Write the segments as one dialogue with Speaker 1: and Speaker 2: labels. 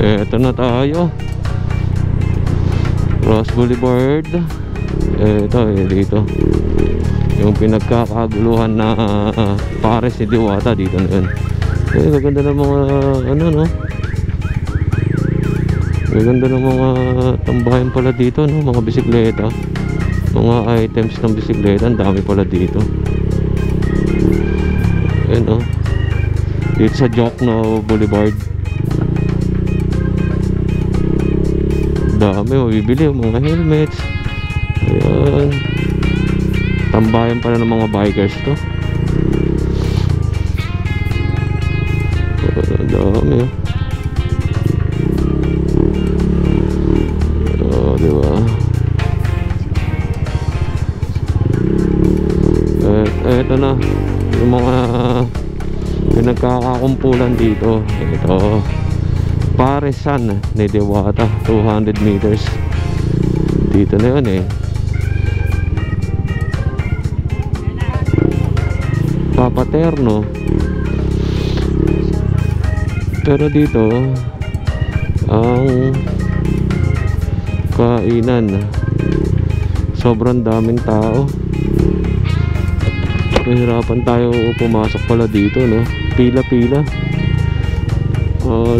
Speaker 1: Eto na tayo, Ross Boulevard. Eto dito yung pinagkakaguluhan na Pares ni Diwata, dito na yun. Maganda ng mga ano, no? Maganda ng mga tambayan pala dito, no? Mga bisikleta, mga items ng bisikleta, ang dami pala dito. Ayan, no? Dito sa Jokno Boulevard, dami mabibili, mga helmets. Ayan, tambayan pala ng mga bikers to. Dami, oh, diba? Eto na yung mga pinagkakakumpulan dito. Ito, Paresan ni Diwata, 200 meters. Dito na yun eh. Papaterno. Pero dito ang kainan, sobrang daming tao. Mahirapan tayo pumasok pala dito, no? Pila-pila.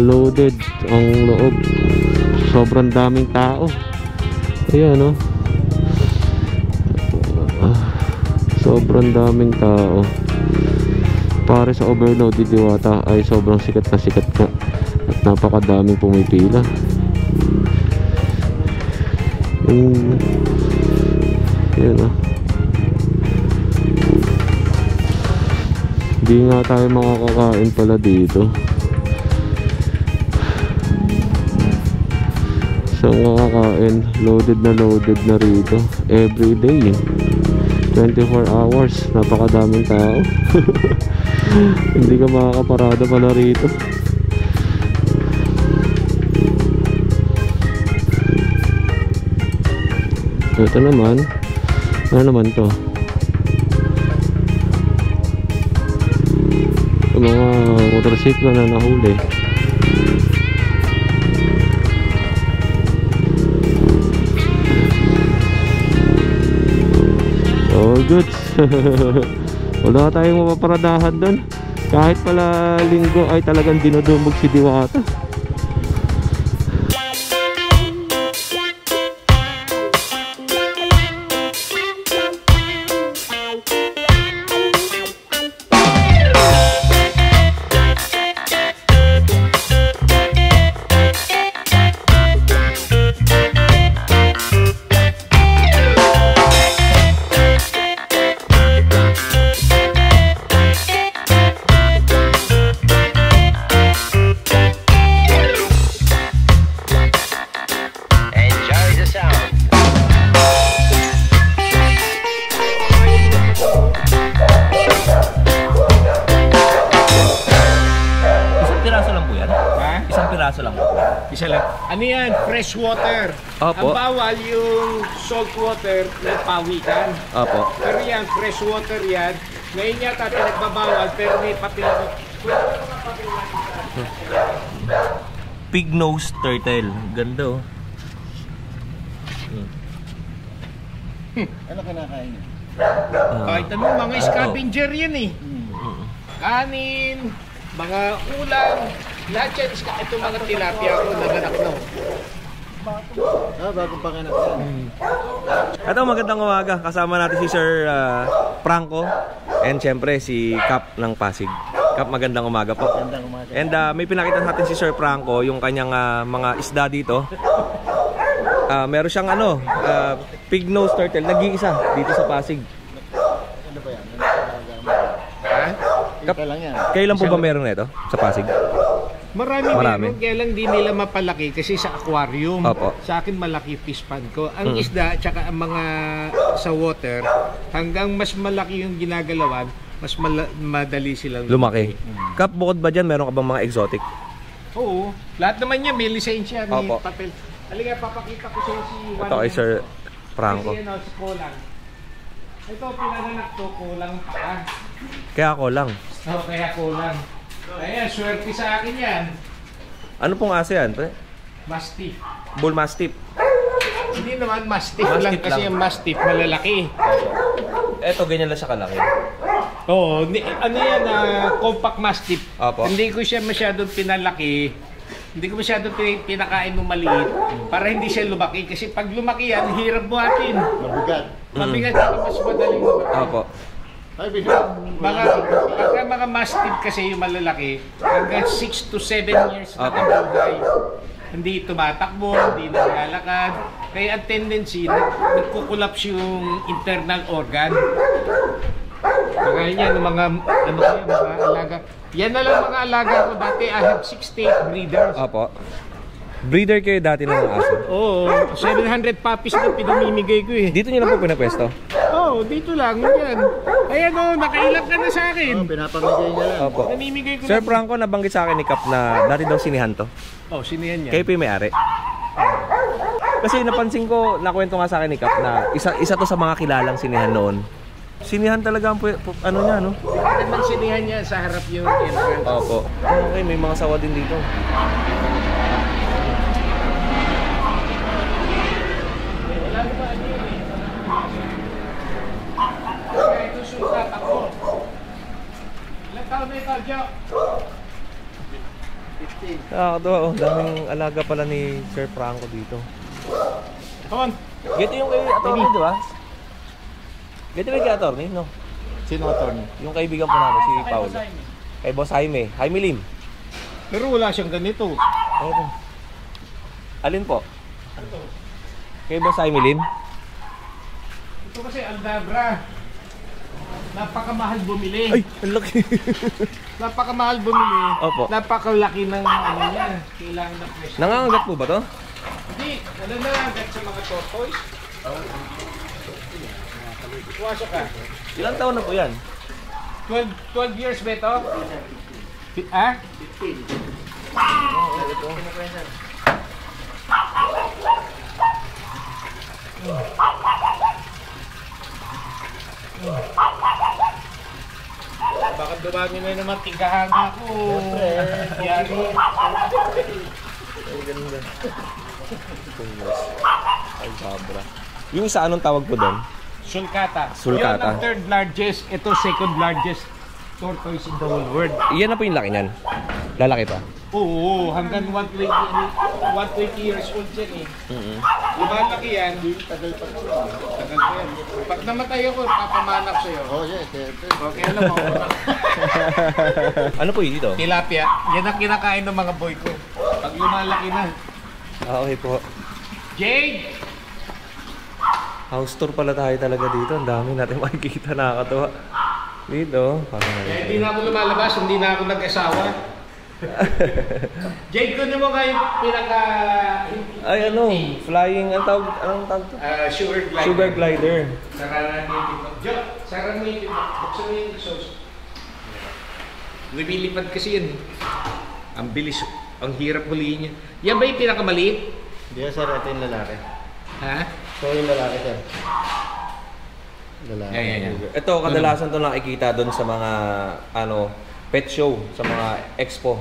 Speaker 1: Loaded ang loob. Sobrang daming tao. Ayan, no? Sobrang daming tao. Para sa overload di Diwata ay sobrang sikat na sikat ka. At napakadaming pumipila. Ayan, no? Hindi nga tayo makakakain pala dito. So makakain, loaded na rito everyday, 24 hours. Napakadaming tao. Hindi ka makakaparada pala rito. Ito naman, ano naman to? Mga motorsiklo na nahuli. All goods. Wala tayong mapaparadahan doon. Kahit pala linggo ay talagang dinudumog si Diwata.
Speaker 2: Isa lang. Ano yan? Fresh water.
Speaker 1: Opo.
Speaker 2: Ang bawal yung salt water na pawikan.
Speaker 1: Opo.
Speaker 2: Pero yan, fresh water yan. Ngayon yata pinagbabawal pero may papel ako.
Speaker 1: Pig nose turtle. Ganda, oh.
Speaker 3: Ano kinakain niyo?
Speaker 2: Kahit ano, mga scavenger yan eh. Kanin, mga ulam, lahat yan. Ito mga tilapia ko naganak na.
Speaker 3: Bagong panganak yan.
Speaker 1: Ito, magandang umaga. Kasama natin si Sir Franco and syempre si Cap ng Pasig. Cap, magandang umaga po.
Speaker 3: Magandang umaga.
Speaker 1: And may pinakita natin si Sir Franco yung kanyang mga isda dito. Meron siyang pig nose turtle, nag-iisa dito sa Pasig.
Speaker 3: Ano ba yan?
Speaker 2: Ha?
Speaker 3: Lang yan.
Speaker 1: Kailan po ba meron na ito sa Pasig?
Speaker 2: Marami. Meron, kaya lang di nila mapalaki kasi sa aquarium.
Speaker 1: Opo.
Speaker 2: Sa akin malaki fish pond ko. Ang isda tsaka ang mga sa water, hanggang mas malaki yung ginagalawan, mas madali silang
Speaker 1: lumaki. Cap, bukod ba dyan, meron ka bang mga exotic?
Speaker 2: Oo. Lahat naman niya may lisensya, may
Speaker 1: Opo.
Speaker 2: papel. Halika, papakita ko sa si Juan.
Speaker 1: Ito kay Sir Franco.
Speaker 2: Kasi si Kulang. Ito, pinanganak to, kulang pa.
Speaker 1: Kaya ako lang.
Speaker 2: Kaya kulang. Ayan, swerte sa akin yan.
Speaker 1: Ano pong aso yan?
Speaker 2: Mastiff.
Speaker 1: Bull Mastiff.
Speaker 2: Hindi naman Mastiff lang
Speaker 1: Mastiff
Speaker 2: kasi
Speaker 1: lang.
Speaker 2: yung Mastiff malalaki.
Speaker 1: Eto, ganyan lang siya kalaki.
Speaker 2: Oo, ano yan, compact Mastiff.
Speaker 1: Opo.
Speaker 2: Hindi ko siya masyadong pinalaki. Hindi ko masyadong pinakain ng maliit para hindi siya lumaki. Kasi pag lumaki yan, hirap buhatin.
Speaker 3: Mabigat.
Speaker 2: Mabigat saka mas madaling lumaki.
Speaker 1: Opo.
Speaker 3: Ay, bigat.
Speaker 2: Pagka mga Mastiff kasi yung malalaki, hanggang 6 to 7 years na
Speaker 1: Okay.
Speaker 2: kabuhay. Hindi tumatakbo, hindi naglalakad. Kaya ang tendency, nagkukulaps yung internal organ. Kagaya niya, ng mga, ano kayo, mga alaga. Yan na lang mga alaga ko dati. I have 6 state breeders.
Speaker 1: Opo. Breeder kayo dati ng mga aso?
Speaker 2: Oo, 700 puppies na pinamimigay ko eh.
Speaker 1: Dito nyo lang po pinapwesto?
Speaker 2: Oo, dito lang, yan. Ayan o, nakailang ka na sa
Speaker 3: Oh,
Speaker 2: akin.
Speaker 3: pinapamigay niya lang.
Speaker 1: Opo.
Speaker 2: Namimigay ko
Speaker 1: Sir
Speaker 2: lang.
Speaker 1: Franco, nabanggit sa akin ni Cap na dati daw sinihan to.
Speaker 2: Oh, sino yan yan?
Speaker 1: Kayo po yung may-ari. Kasi napansin ko, nakwento nga sa akin ni Cap na isa to sa mga kilalang sinihan noon. Sinihan talaga ang ano niya, no?
Speaker 2: Naman sinihan niya sa harap yung entrance.
Speaker 1: Opo. Okay, may mga sawa din dito.
Speaker 2: Wala naman ano yun eh. Kaya ito sukat ako. Ilang taon na ito, Jo?
Speaker 1: Nakakatawa, oh. Daming alaga pala ni Sir Franco dito.
Speaker 2: Come on.
Speaker 1: Gito yung kay attorney, di ba? Gito yung kay attorney, no?
Speaker 3: Sino attorney?
Speaker 1: Yung kaibigan po namin, si Paolo. Kay Boss Jaime. Jaime Lim.
Speaker 2: Pero wala siyang ganito.
Speaker 1: Ayun. Alin po? Kay Boss Jaime Lim?
Speaker 2: Ito kasi Aldabra. Napakamahal bumili.
Speaker 1: Ay, ang laki.
Speaker 2: Napakamahal bumili.
Speaker 1: Opo.
Speaker 2: Napakalaki ng ano niya. Kailangan na fresh.
Speaker 1: Nangangagat po ba to?
Speaker 2: Hindi, ano na agad sa mga tortoise? Puwasok ka.
Speaker 1: Ilang taon na po yan?
Speaker 2: 12 years ba ito? Ah? 15. Baka dumami na naman tigahanga ko. Yari.
Speaker 1: Ay, ganda. Ay, sabra. Yung isa, anong tawag po doon?
Speaker 2: Sulcata.
Speaker 1: Sulcata.
Speaker 2: Yun ang third largest. Ito second largest tortoise in the whole world.
Speaker 1: Iyan na po yung laki niyan. Lalaki pa.
Speaker 2: Oo, hanggang 120 years old yan eh. Yung malaki yan, tagal pa yan. Pag namatay ako, papamanak sa'yo.
Speaker 3: Oh, yes.
Speaker 2: Okay, alam mo.
Speaker 1: Ano po yun dito?
Speaker 2: Tilapia, yan ang kinakain ng mga boy ko. Pag lumalaki na.
Speaker 1: Okay po.
Speaker 2: Jade!
Speaker 1: House tour pala tayo talaga dito. Ang dami natin makikita, nakakatawa. Dito, parang
Speaker 2: Eh, hindi na ako lumalabas, hindi na ako nag-asawa. Jade, kunin mo nga yung pinaka...
Speaker 1: ay, ano? Flying, anong tawag to?
Speaker 2: Sugar glider.
Speaker 1: Sugar glider.
Speaker 2: Sarang natin ito. Jo, sarang natin ito. Buksan mo yung sauce. Lumilipad kasi yan. Ang bilis, ang hirap huliin yan. Yan ba yung pinakamaliit?
Speaker 3: Hindi, sir. Ito yung lalaki.
Speaker 2: Ha?
Speaker 3: Ito yung lalaki, sir. Lalaki.
Speaker 2: Yan.
Speaker 1: Ito, kadalasan to nakikita doon sa mga, pet show, sa mga expo,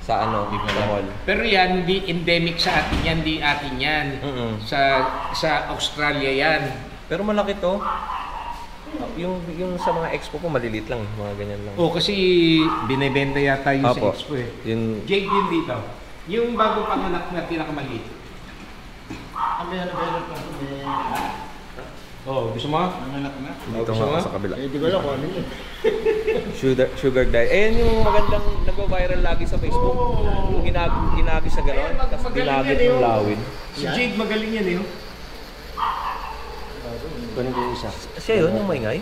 Speaker 1: sa sa mall.
Speaker 2: Pero yan, hindi endemic sa atin yan, di atin yan. Sa Australia yan.
Speaker 1: Pero malaki to. Yung sa mga expo po, maliliit lang. Mga ganyan lang.
Speaker 2: O, kasi binibenta yata yung
Speaker 1: Opo.
Speaker 2: sa expo eh.
Speaker 1: Yun,
Speaker 2: Jade yun dito. Yung bago panganak na pinakamaliit.
Speaker 3: Meron pa.
Speaker 2: Oh, gusto mo?
Speaker 3: Ang anak na.
Speaker 1: dito nga sa kabila.
Speaker 3: Eh, di ko alam kung ano yun.
Speaker 1: Sugar dye. Ayan yung magandang nagwa-viral lagi sa Facebook. Yung ginagi sa gano'n, tapos
Speaker 2: magaling
Speaker 1: ginagit
Speaker 2: yan,
Speaker 1: yung
Speaker 2: eh.
Speaker 1: lawin.
Speaker 2: Si Jade magaling yan eh.
Speaker 3: Kunin ko yung isa.
Speaker 1: Siya yun, yung maingay?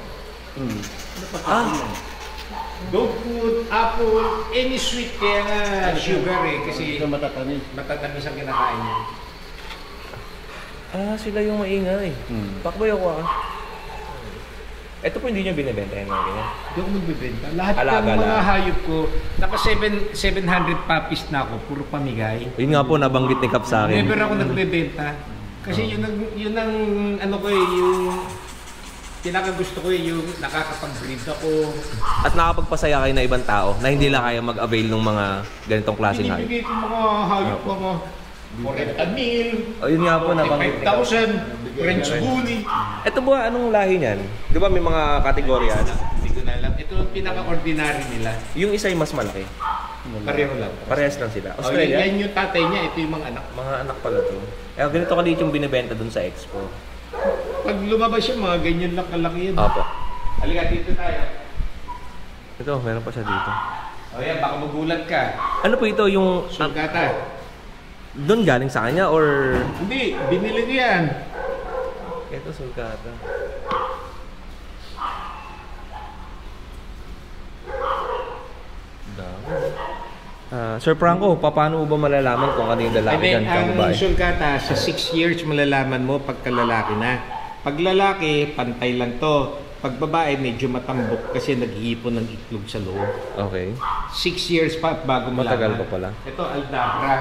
Speaker 2: Dog food, apple, any sweet kaya nga sugar eh. Kasi
Speaker 3: Ito matatamis.
Speaker 2: matatamis ang kinakain niya.
Speaker 1: Sila yung maingay. Pakboy ako Ito po hindi nyo binibenta yung mga ganyan.
Speaker 2: Hindi ako magbibenta. Lahat
Speaker 1: Alaga
Speaker 2: ng mga
Speaker 1: lang.
Speaker 2: hayop ko, naka 700 puppies na ako, puro pamigay.
Speaker 1: Yun nga po, nabanggit ni Cap sa akin.
Speaker 2: Never ako nagbebenta. Kasi yun ang ano ko eh, pinakagusto ko yung nakakapag-breed ako.
Speaker 4: At nakapagpasaya kayo na ibang tao na hindi lang kaya mag-avail ng mga ganitong klaseng hayop.
Speaker 2: Binibigay ko mga hayop mga 400 mil,
Speaker 4: Ayun nga po, nabanggit.
Speaker 2: 5,000, French Bully.
Speaker 4: Ito ba, anong lahi niyan? Di ba may mga kategorya?
Speaker 2: Hindi ko na alam. Ito ang pinaka-ordinary nila.
Speaker 4: Yung isa yung mas malaki.
Speaker 2: Pareho lang.
Speaker 4: Parehas lang sila.
Speaker 2: Oh,
Speaker 4: Australia?
Speaker 2: yan yung tatay niya, ito yung mga anak.
Speaker 4: Mga anak pala to. Eh, ganito kaliit yung binibenta dun sa expo.
Speaker 2: Pag lumabas siya, mga ganyan lang kalaki yan.
Speaker 4: Opo.
Speaker 2: Halika, dito tayo.
Speaker 4: Ito, meron pa siya dito.
Speaker 2: O yan, baka magulat ka.
Speaker 4: Ano po ito yung...
Speaker 2: Sulgata.
Speaker 4: Doon galing sa kanya or...
Speaker 2: Hindi, binili ko yan.
Speaker 4: Ito, sulkata. Sir Franco, paano ba malalaman kung ano yung lalaki dyan
Speaker 2: Ang
Speaker 4: babae?
Speaker 2: sulgata, sa 6 years malalaman mo pagka lalaki na. Pag lalaki, pantay lang to. Pag babae, medyo matambok kasi naghihipon ng itlog sa loob.
Speaker 4: Okay.
Speaker 2: 6 years pa bago malaman.
Speaker 4: Matagal pa pala.
Speaker 2: Ito, Aldabra.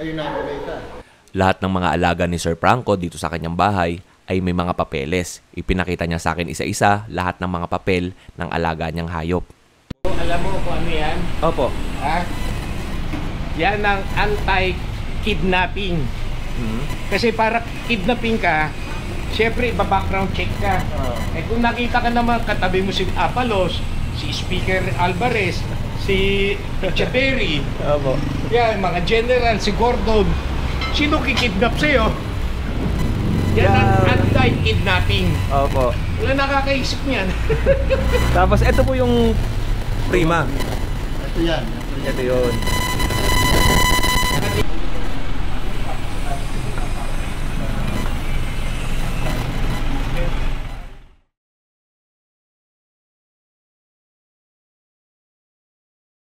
Speaker 3: Ayun na ang balita.
Speaker 5: Lahat ng mga alaga ni Sir Franco dito sa kanyang bahay ay may mga papeles. Ipinakita niya sa akin isa-isa lahat ng mga papel ng alaga niyang hayop.
Speaker 2: Alam mo kung ano yan?
Speaker 4: Opo.
Speaker 2: Ha? Yan ang anti-kidnapping. Kasi para kidnapping ka, syempre iba-background check ka. Eh kung nakita ka naman katabi mo si Apalos, si Speaker Alvarez, si Echeverry,
Speaker 4: Opo.
Speaker 2: yan, mga general, si Gordon, sino kikidnap sa'yo? Yan ang anti-kidnapping.
Speaker 4: Opo.
Speaker 2: Wala nakakaisip niyan.
Speaker 4: Tapos ito po yung prima.
Speaker 3: Ito yan.
Speaker 4: Ito yun.